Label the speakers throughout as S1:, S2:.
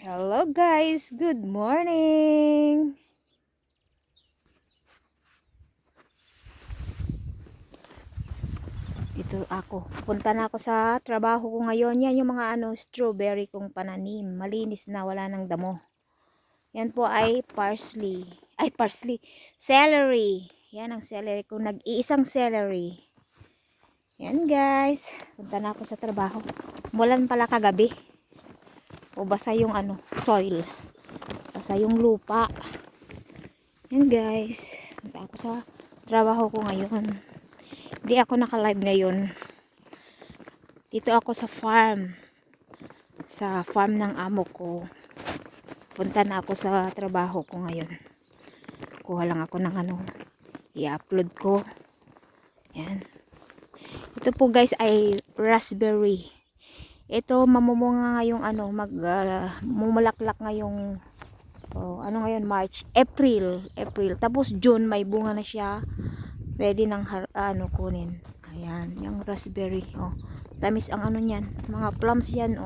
S1: Hello guys, good morning. Ito ako. Punta na ako sa trabaho ko ngayon. Yan yung mga strawberry kong pananim. Malinis na, wala nang damo. Yan po ay parsley. Ay, parsley. Celery. Yan ang celery ko. Nag-iisang celery. Yan guys. Punta na ako sa trabaho. Mulan pala kagabi. O basa yung soil. Basa yung lupa. Yan guys. Punta ako sa trabaho ko ngayon. Hindi ako naka-live ngayon. Dito ako sa farm. Sa farm ng amo ko. Punta na ako sa trabaho ko ngayon. Kuha lang ako ng i-upload ko. Yan. Ito po guys ay raspberry. Ito mamumunga ngayong mumulaklak ngayong ngayon March, April. Tapos June may bunga na siya. Ready nang kunin. Ayan, yung raspberry. Tamis ang niyan. Mga plums yan,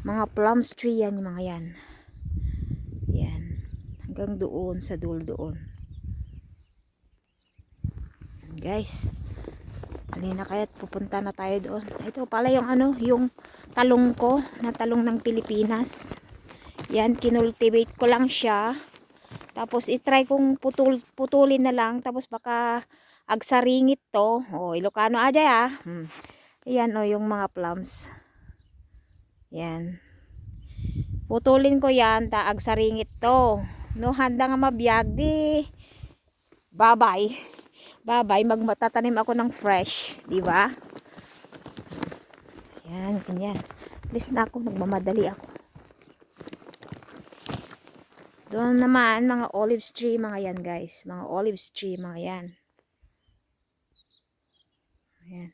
S1: Mga plums tree yan, yung mga yan. Yan. Hanggang doon, sa dulo doon. Guys. Halina kaya't pupunta na tayo doon. Ito pala yung yung talong ko, na talong ng Pilipinas. Yan, kinultivate ko lang siya. Tapos i-try kong putulin na lang. Tapos baka agsaringit to. Ilocano aja Ayan yung mga plums. Yan. Putulin ko yan. Agsaringit to. No, handa nga mabiyag di. Bye-bye. Bye-bye. Magtatanim ako ng fresh. Diba? Yan, ganyan. Alis na ako. Nagmamadali ako. Doon naman, mga olive tree, mga yan guys. Mga olive tree, mga yan. Ayan.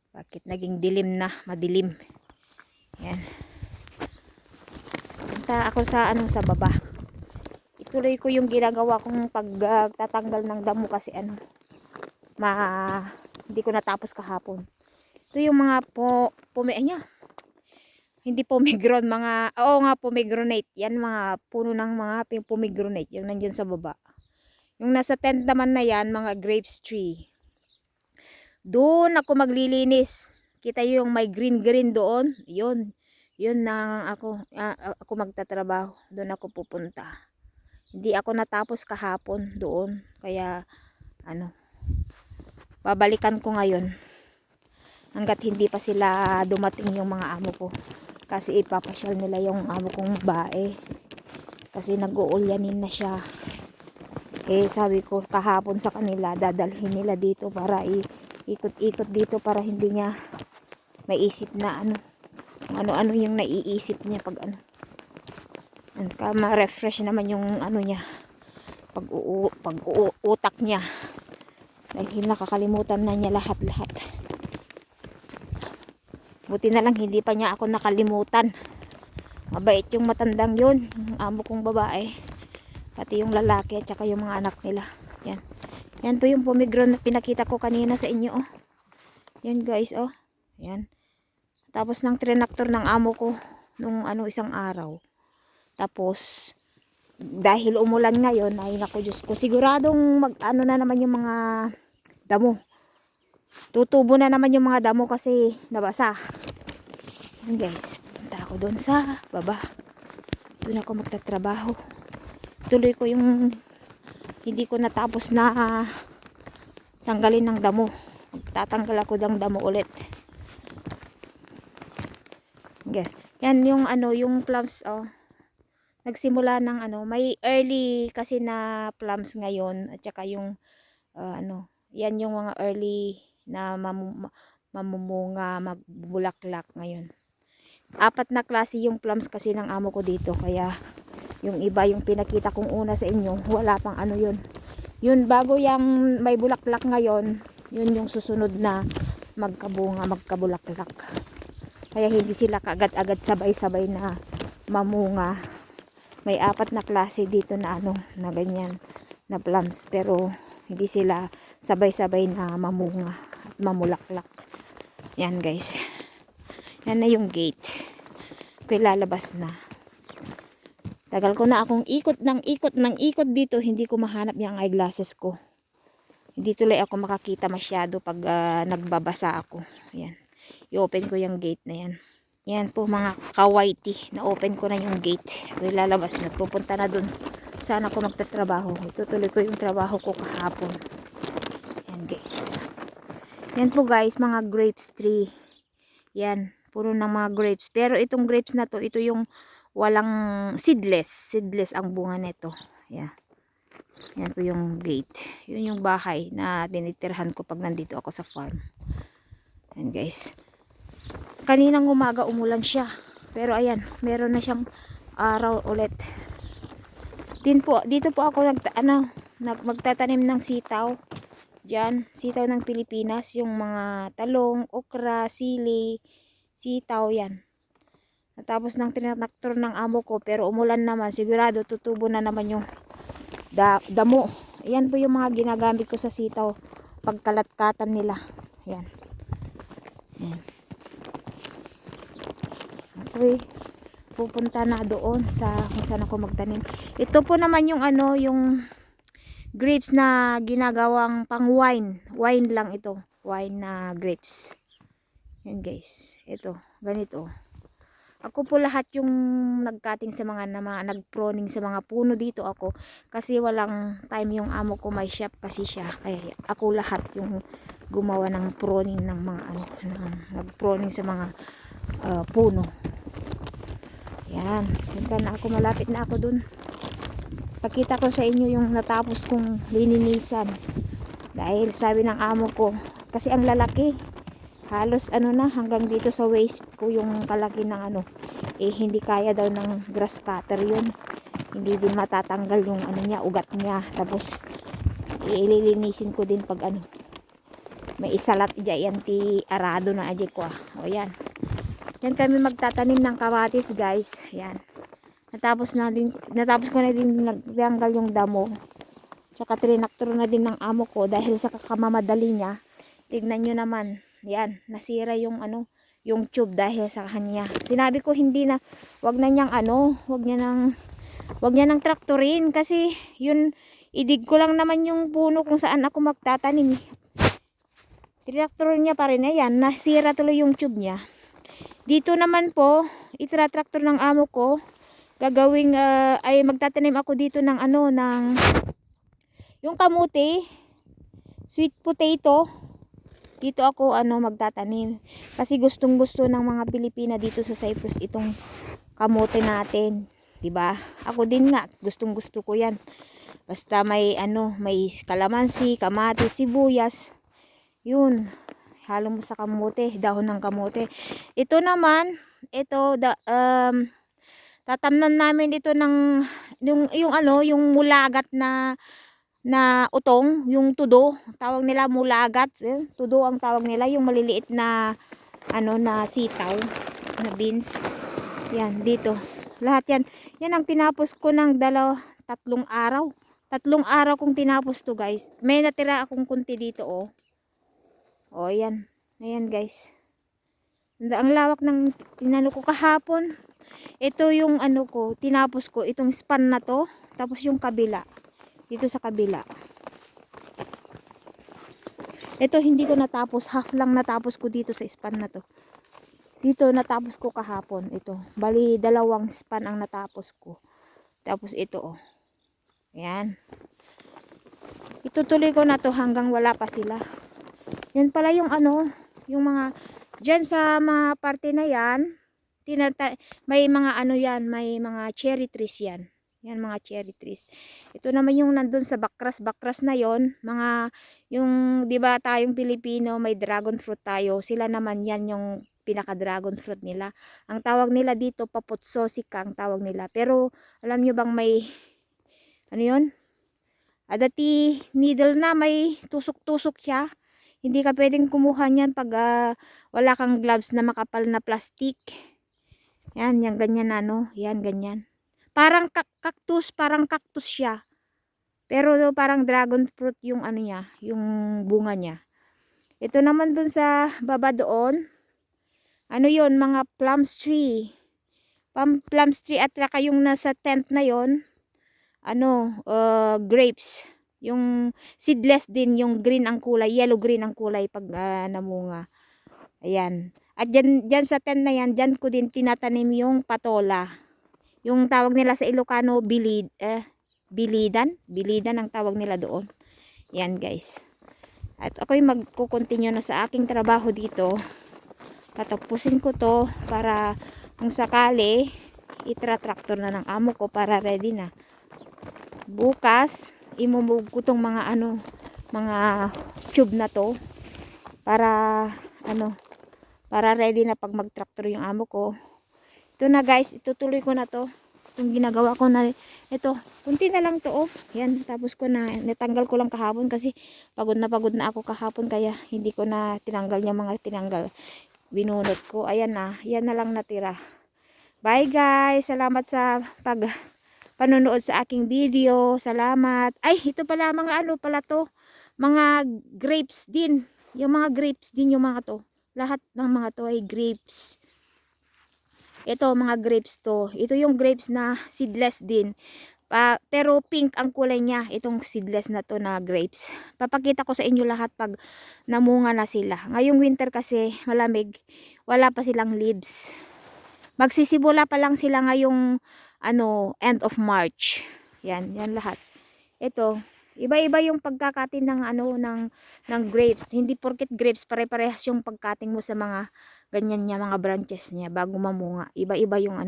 S1: Bakit naging dilim na? Madilim. Ayan. Punta ako sa sa baba. Ituloy ko yung ginagawa kong pagtatanggal ng damo kasi hindi ko natapos kahapon. Ito yung mga hindi pomegranate, pomegranate. Yan mga puno ng mga pomegranate. Yung nandyan sa baba. Yung nasa tent naman na yan, mga grapes tree. Doon ako maglilinis. Kita yung may green doon. Yun na ako magtatrabaho. Doon ako pupunta. Hindi ako natapos kahapon doon. Kaya babalikan ko ngayon. Hanggat hindi pa sila dumating yung mga amo ko. Kasi ipapasyal nila yung amo kong bae. Kasi nag-uulyanin na siya. Sabi ko kahapon sa kanila, dadalhin nila dito para ikot-ikot dito para hindi niya maisip na ano yung naiisip niya pag ma-refresh naman yung niya pag utak niya dahil nakakalimutan na niya lahat. Buti na lang hindi pa niya ako nakalimutan. Mabait yung matandang yun, yung amo kong babae, pati yung lalaki at saka yung mga anak nila. Yan po yung pomegranate na pinakita ko kanina sa inyo. Yan guys, yan. Tapos ng trinactor ng amo ko nung isang araw. Tapos dahil umulan ngayon, ay naku Diyos ko, siguradong na naman yung mga damo. Tutubo na naman yung mga damo kasi nabasa. Yan guys, punta ako doon sa baba. Doon ako magtatrabaho. Tuloy ko yung hindi ko natapos na tanggalin ng damo. Tatanggal ako ng damo ulit. Yan yung yung plums nagsimula ng may early kasi na plums ngayon at saka yung yan yung mga early na mamumunga, magbulaklak ngayon. 4 na klase yung plums kasi ng amo ko dito, kaya yung iba yung pinakita kong una sa inyo, wala pang yun bago yung may bulaklak ngayon, yun yung susunod na magkabunga, magkabulaklak. Kaya hindi sila kaagad-agad sabay-sabay na mamunga. May 4 na klase dito na na ganyan na plums, pero hindi sila sabay-sabay na mamunga at mamulaklak. Yan guys. Yan na yung gate. Okay, lalabas na. Tagal ko na akong ikot dito, hindi ko mahanap yung eyeglasses ko. Hindi tuloy ako makakita masyado pag nagbabasa ako. Ayan. I-open ko yung gate na yan. Yan po mga kawaiti. Na-open ko na yung gate. Okay, lalabas na. Pupunta na dun. Sana ako magtatrabaho. Itutuloy ko yung trabaho ko kahapon. Yan guys. Yan po guys, mga grapes tree. Yan. Puro ng mga grapes. Pero itong grapes na to, ito yung walang seedless. Seedless ang bunga nito. Yan. Yan po yung gate. Yun yung bahay na tinitirhan ko pag nandito ako sa farm. Yan guys. Kaninang umaga umulan siya. Pero ayan, meron na siyang araw ulit. Dito po ako magtatanim ng sitaw. Diyan, sitaw ng Pilipinas, yung mga talong, okra, sili, sitaw yan. Natapos ng tinatraktor ng amo ko, pero umulan naman, sigurado tutubo na naman yung damo. Ayan po yung mga ginagamit ko sa sitaw, pagkalatkatan nila. Ayan. Ayan. Okay, pupunta na doon sa kung saan ako magtanim. Ito po naman yung yung grapes na ginagawang pang wine. Wine lang ito. Wine na grapes. Yan guys. Ito. Ganito. Ako po lahat yung nagcutting sa mga nagproning sa mga puno dito ako. Kasi walang time yung amo ko, may shop kasi siya. Kaya ako lahat yung gumawa ng pruning ng mga nagproning sa mga puno. Yan. Punta na ako. Malapit na ako dun. Pakita ko sa inyo yung natapos kong lininisan. Dahil sabi ng amo ko, kasi ang lalaki. Halos na hanggang dito sa waist ko yung kalaki ng hindi kaya daw ng grass cutter yun. Hindi din matatanggal yung niya, ugat niya. Tapos ililinisin ko din pag may isalat dyan ti arado na adye ko. O yan. Yan kami magtatanim ng kamatis guys. Yan. Natapos ko na din nagtanggal yung damo. Tsaka trinaktor na din ng amo ko dahil sa kakamamadali niya. Tignan nyo naman. Yan, nasira yung yung tube dahil sa kanya. Sinabi ko wag niya nang traktorin kasi yun idig ko lang naman yung puno kung saan ako magtatanim. Trinaktor niya pa rin, ayan, nasira tuloy yung tube niya. Dito naman po, itratraktor ng amo ko. Gagawing ay magtatanim ako dito ng yung kamuti, sweet potato. Dito ako magtatanim kasi gustong-gusto ng mga Pilipina dito sa Cyprus itong kamote natin, 'di ba? Ako din nga, gustong-gusto ko 'yan. Basta may may kalamansi, kamatis, sibuyas. 'Yun. Halo mo sa kamote, dahon ng kamote. Ito naman, tatamnan namin ito ng yung mulagat na utong, yung tudo, tawag nila mulagat, tudo ang tawag nila, yung maliliit na na sitaw, na beans. Yan, dito. Lahat yan. Yan ang tinapos ko ng 3 araw. 3 araw kong tinapos to guys. May natira akong kunti dito Oh, yan. Ayan guys. Ang lawak ng ko kahapon. Ito yung ko, tinapos ko, itong span na to, tapos yung kabila. Dito sa kabila. Ito hindi ko natapos. Half lang natapos ko dito sa span na to. Dito natapos ko kahapon. Ito. Bali 2 span ang natapos ko. Tapos ito Ayan. Itutuloy ko na to hanggang wala pa sila. Yan pala yung yung mga dyan sa mga parte na yan. May mga yan. May mga cherry trees yan. Yan mga cherry trees. Ito naman yung nandun sa bakras na yon, yung 'di ba tayong Pilipino may dragon fruit tayo. Sila naman yan yung pinaka dragon fruit nila. Ang tawag nila dito paputsosika ang tawag nila. Pero alam nyo bang may yun? Adati needle na may tusok-tusok siya. Hindi ka pwedeng kumuha niyan pag wala kang gloves na makapal na plastic. Yan, yung ganyan yan ganyan. Parang cactus siya. Pero parang dragon fruit yung niya, yung bunga niya. Ito naman dun sa baba doon. Yun, mga plum tree. Plums tree at saka yung nasa tent na yon, grapes. Yung seedless din, yung green ang kulay, yellow green ang kulay pag namunga. Ayan. At dyan sa tent na yan, dyan ko din tinatanim yung patola. Yung tawag nila sa Ilocano, bilidan ang tawag nila doon. Yan guys. At ako'y magkukontinue na sa aking trabaho dito. Tatapusin ko to para kung sakali, itra-tractor na ng amo ko para ready na. Bukas, imumove ko tong mga mga tube na to para para ready na pag mag-tractor yung amo ko. Ito na guys, itutuloy ko na to. Itong ginagawa ko na ito, kunti na lang to Yan, tapos ko na natanggal ko lang kahapon kasi pagod na ako kahapon kaya hindi ko na tinanggal yung mga tinanggal. Binunot ko. Ayan na, yan na lang natira. Bye guys, salamat sa panonood sa aking video. Salamat. Ay, ito pala mga pala to. Mga grapes din. Yung mga grapes din yung mga to. Lahat ng mga to ay grapes. Ito mga grapes to. Ito yung grapes na seedless din. Pero pink ang kulay niya. Itong seedless na to na grapes. Papakita ko sa inyo lahat pag namunga na sila. Ngayong winter kasi malamig. Wala pa silang leaves. Magsisimula pa lang sila ngayong end of March. Yan lahat. Ito, iba-iba yung pagkakatin ng ng grapes. Hindi porket grapes pare-parehas yung pagkating mo sa mga ganyan niya, mga branches niya bago mamunga. Iba-iba yung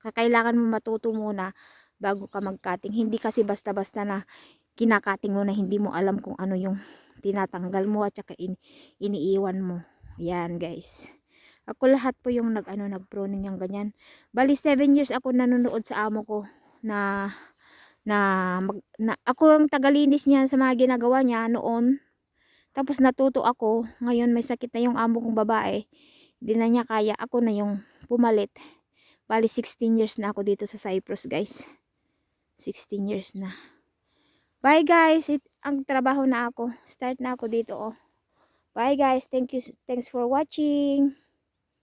S1: Kakailangan mo matuto muna bago ka magkating. Hindi kasi basta-basta na kinakating mo na hindi mo alam kung ano yung tinatanggal mo at saka iniiwan mo. Yan guys. Ako lahat po yung nag-pruning yung ganyan. Bali 7 years ako nanonood sa amo ko na ako ang tagalinis niya sa mga ginagawa niya noon. Tapos natuto ako. Ngayon may sakit na yung amo kong babae. Hindi na niya kaya. Ako na yung pumalit. Bali 16 years na ako dito sa Cyprus guys. 16 years na. Bye guys. Ang trabaho na ako. Start na ako dito Bye guys. Thanks for watching.